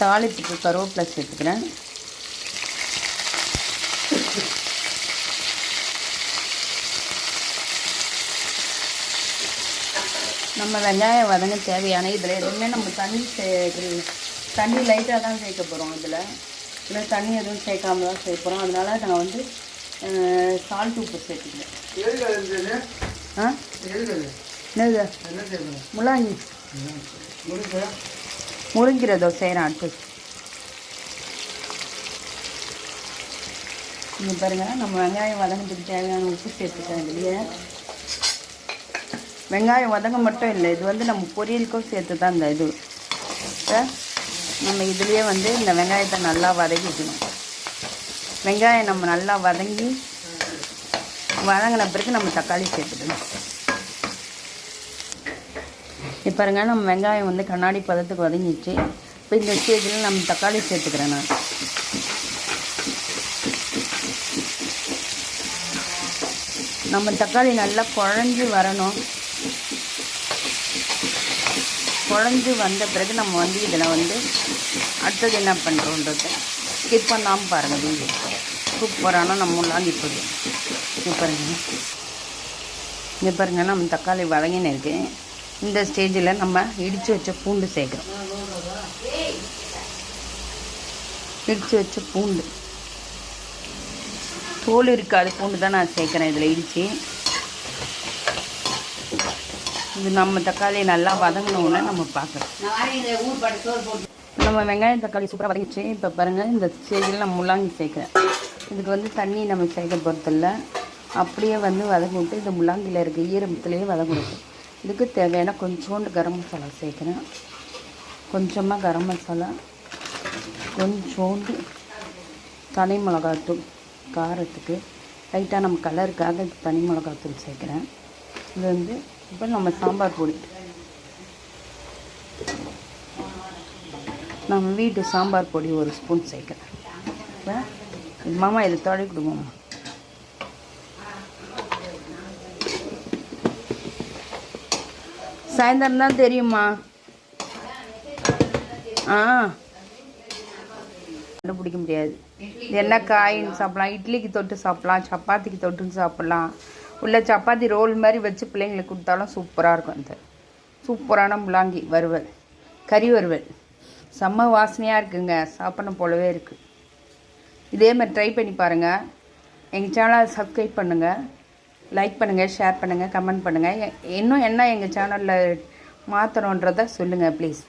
தாளிப்புக்கு கருவேப்பிலை சேர்த்துக்கிறேன். நம்ம வெங்காயம் வதங்க தேவையான இதில் எதுவுமே நம்ம தண்ணி லைட்டாக தான் சேர்க்க போகிறோம். இதில் தண்ணி எதுவும் சேர்க்காம தான் சேர்க்க போகிறோம். அதனால் நான் வந்து சால்ட் உப்பு சேர்த்துக்கிறேன். என்னது முள்ளாங்கி முருங்கிறதோ செய்கிறேன். அடுத்து இங்கே பாருங்கள், நம்ம வெங்காயம் வதங்கிறதுக்கு தேவையான உப்பு சேர்த்துட்டேன். இதுலேயே வெங்காயம் வதங்க மட்டும் இல்லை, இது வந்து நம்ம பொரியலுக்கும் சேர்த்து தான் இந்த இது. நம்ம இதுலேயே வந்து இந்த வெங்காயத்தை நல்லா வதக்கிக்கணும். வெங்காயம் நம்ம நல்லா வதங்கின பிறகு நம்ம தக்காளி சேர்த்துக்கணும். இப்போ பாருங்க, நம்ம வெங்காயம் வந்து கண்ணாடி பதத்துக்கு வதங்கிச்சு. இப்போ இந்த ஸ்டேஜில் நம்ம தக்காளி சேர்த்துக்கிறேன். நான் நம்ம தக்காளி நல்லா குழஞ்சி வரணும். குழஞ்சி வந்த பிறகு நம்ம வந்து இதில் வந்து அடுத்தது என்ன பண்ணுறோன்றது ஸ்கிப் பண்ணாமல் பாருங்கள். வீடியோ சூப்பரான நம்ம முள்ளாங்கி பொடி. இங்கே பாருங்கள், நம்ம தக்காளி வதங்கின்னு இருக்கு. இந்த ஸ்டேஜில் நம்ம இடித்து வச்ச பூண்டு சேர்க்குறோம். இடித்து வச்ச பூண்டு, தோல் இருக்காது பூண்டு தான் நான் சேர்க்குறேன் இதில் இடித்து. இது நம்ம தக்காளி நல்லா வதங்கினோன்னு நம்ம பார்க்குறோம். நம்ம வெங்காயம் தக்காளி சூப்பராக வதங்கிச்சு. இப்போ பாருங்கள், இந்த ஸ்டேஜில் நம்ம முள்ளாங்கி சேர்க்குறேன். இதுக்கு வந்து தண்ணி நம்ம சேர்க்க போகிறதில்ல, அப்படியே வந்து வதங்கி விட்டு இந்த முள்ளாங்கியில் இருக்க ஈரத்துலேயே வதங்கணும். இதுக்கு தேவையான கொஞ்சோண்டு கரம் மசாலா சேர்க்குறேன். கொஞ்சமாக கரம் மசாலா, கொஞ்சோண்டு தனி மிளகாத்தூள், காரத்துக்கு லைட்டாக நம்ம கலருக்காக தனி மிளகாத்தூள் சேர்க்குறேன். இது வந்து இப்போ நம்ம சாம்பார் பொடி, நம்ம வீட்டு சாம்பார் பொடி 1 ஸ்பூன் சேர்க்குறேன். மாமா இதை தொலை கொடுங்கம்மா. சாயந்தரம் தான் தெரியுமா? கண்டுபிடிக்க முடியாது. இது என்ன காயின்னு சாப்பிட்லாம், இட்லிக்கு தொட்டு சாப்பிட்லாம், சப்பாத்திக்கு தொட்டுன்னு சாப்பிட்லாம், உள்ள சப்பாத்தி ரோல் மாதிரி வச்சு பிள்ளைங்களுக்கு கொடுத்தாலும் சூப்பராக இருக்கும். இந்த சூப்பரான முள்ளாங்கி வறுவல், கறி வறுவல் செம்ம வாசனையாக இருக்குங்க. சாப்பிடணும் போலவே இருக்குது. இதே மாதிரி ட்ரை பண்ணி பாருங்கள். எங்கள் சேனலை சப்ஸ்கிரைப் பண்ணுங்கள், லைக் பண்ணுங்கள், ஷேர் பண்ணுங்கள், கமெண்ட் பண்ணுங்கள். இன்னும் என்ன எங்கள் சேனலில் மாற்றணுன்றதை சொல்லுங்கள் ப்ளீஸ்.